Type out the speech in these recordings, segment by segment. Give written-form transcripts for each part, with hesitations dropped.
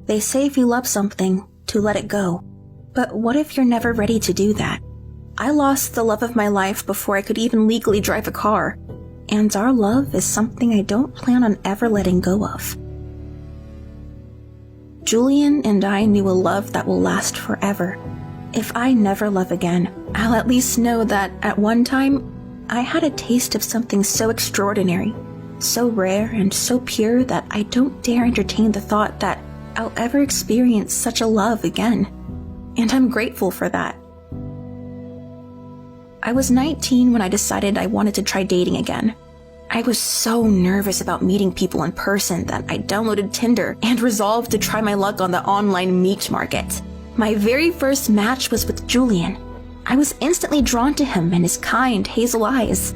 They say if you love something, to let it go. But what if you're never ready to do that? I lost the love of my life before I could even legally drive a car, and our love is something I don't plan on ever letting go of. Julian and I knew a love that will last forever. If I never love again, I'll at least know that at one time, I had a taste of something so extraordinary, so rare and so pure that I don't dare entertain the thought that I'll ever experience such a love again. And I'm grateful for that. I was 19 when I decided I wanted to try dating again. I was so nervous about meeting people in person that I downloaded Tinder and resolved to try my luck on the online meat market. My very first match was with Julian. I was instantly drawn to him and his kind, hazel eyes.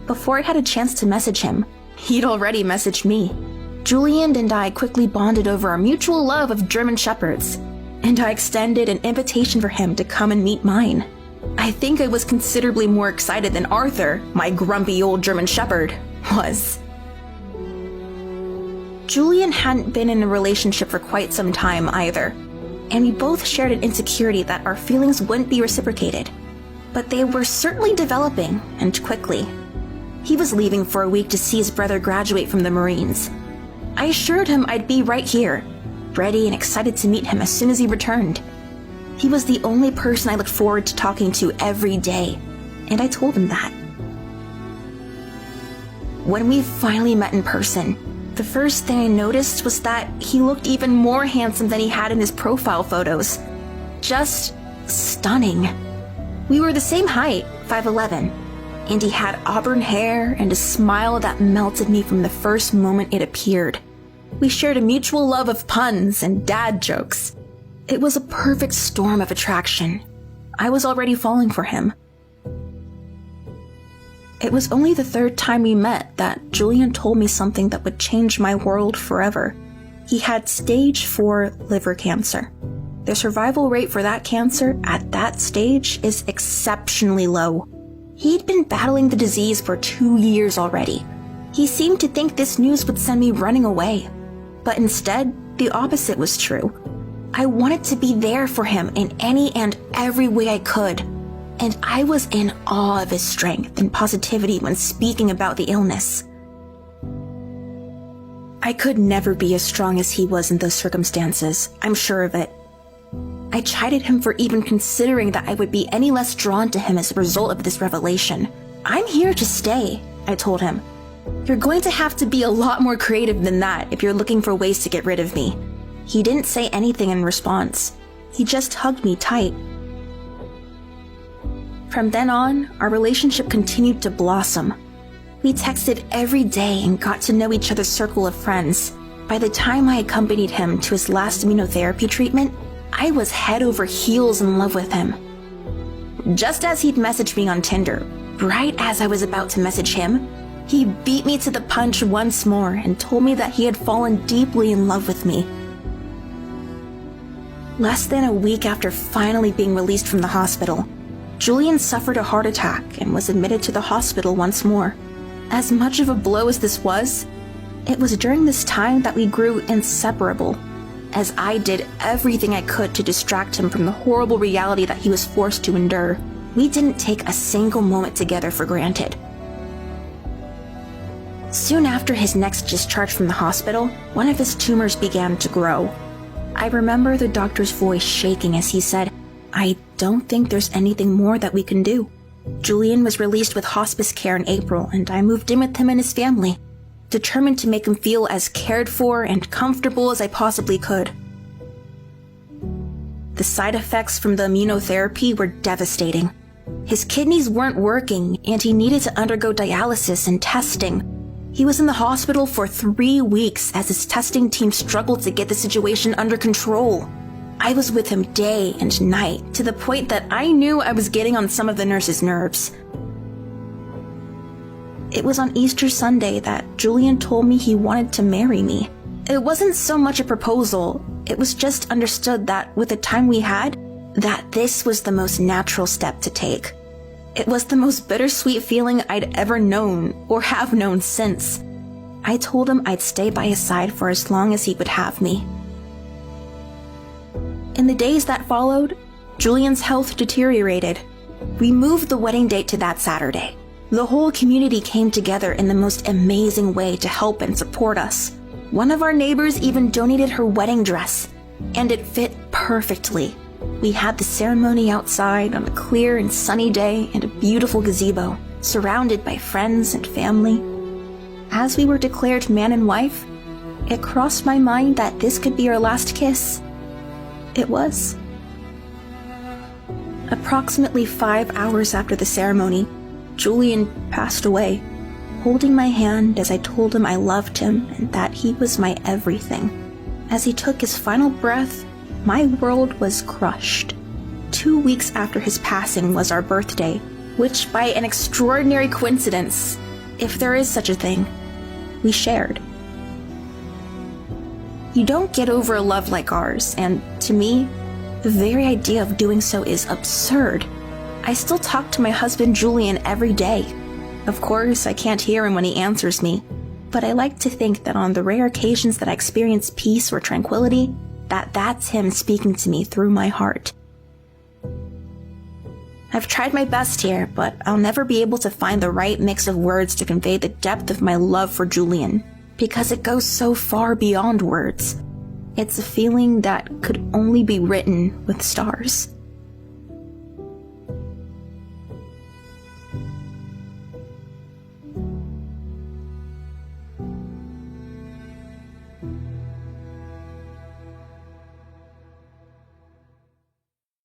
Before I had a chance to message him, he'd already messaged me. Julian and I quickly bonded over our mutual love of German Shepherds, and I extended an invitation for him to come and meet mine. I think I was considerably more excited than Arthur, my grumpy old German Shepherd, was. Julian hadn't been in a relationship for quite some time either, and we both shared an insecurity that our feelings wouldn't be reciprocated. But they were certainly developing, and quickly. He was leaving for a week to see his brother graduate from the Marines. I assured him I'd be right here, ready and excited to meet him as soon as he returned. He was the only person I looked forward to talking to every day, and I told him that. When we finally met in person, the first thing I noticed was that he looked even more handsome than he had in his profile photos. Just stunning. We were the same height, 5'11", and he had auburn hair and a smile that melted me from the first moment it appeared. We shared a mutual love of puns and dad jokes. It was a perfect storm of attraction. I was already falling for him. It was only the third time we met that Julian told me something that would change my world forever. He had stage 4 liver cancer. The survival rate for that cancer at that stage is exceptionally low. He'd been battling the disease for 2 years already. He seemed to think this news would send me running away. But instead, the opposite was true. I wanted to be there for him in any and every way I could. And I was in awe of his strength and positivity when speaking about the illness. I could never be as strong as he was in those circumstances, I'm sure of it. I chided him for even considering that I would be any less drawn to him as a result of this revelation. I'm here to stay, I told him. You're going to have to be a lot more creative than that if you're looking for ways to get rid of me. He didn't say anything in response. He just hugged me tight. From then on, our relationship continued to blossom. We texted every day and got to know each other's circle of friends. By the time I accompanied him to his last immunotherapy treatment, I was head over heels in love with him. Just as he'd messaged me on Tinder, right as I was about to message him, he beat me to the punch once more and told me that he had fallen deeply in love with me. Less than a week after finally being released from the hospital, Julian suffered a heart attack and was admitted to the hospital once more. As much of a blow as this was, it was during this time that we grew inseparable, as I did everything I could to distract him from the horrible reality that he was forced to endure. We didn't take a single moment together for granted. Soon after his next discharge from the hospital, one of his tumors began to grow. I remember the doctor's voice shaking as he said, "I don't think there's anything more that we can do." Julian was released with hospice care in April, and I moved in with him and his family, determined to make him feel as cared for and comfortable as I possibly could. The side effects from the immunotherapy were devastating. His kidneys weren't working, and he needed to undergo dialysis and testing. He was in the hospital for 3 weeks as his testing team struggled to get the situation under control. I was with him day and night, to the point that I knew I was getting on some of the nurses' nerves. It was on Easter Sunday that Julian told me he wanted to marry me. It wasn't so much a proposal, it was just understood that with the time we had, that this was the most natural step to take. It was the most bittersweet feeling I'd ever known, or have known since. I told him I'd stay by his side for as long as he would have me. In the days that followed, Julian's health deteriorated. We moved the wedding date to that Saturday. The whole community came together in the most amazing way to help and support us. One of our neighbors even donated her wedding dress, and it fit perfectly. We had the ceremony outside on a clear and sunny day in a beautiful gazebo, surrounded by friends and family. As we were declared man and wife, it crossed my mind that this could be our last kiss. It was. Approximately 5 hours after the ceremony, Julian passed away, holding my hand as I told him I loved him and that he was my everything. As he took his final breath, my world was crushed. 2 weeks after his passing was our birthday, which by an extraordinary coincidence, if there is such a thing, we shared. You don't get over a love like ours, and to me, the very idea of doing so is absurd. I still talk to my husband Julian every day. Of course, I can't hear him when he answers me, but I like to think that on the rare occasions that I experience peace or tranquility, that's him speaking to me through my heart. I've tried my best here, but I'll never be able to find the right mix of words to convey the depth of my love for Julian, because it goes so far beyond words. It's a feeling that could only be written with stars.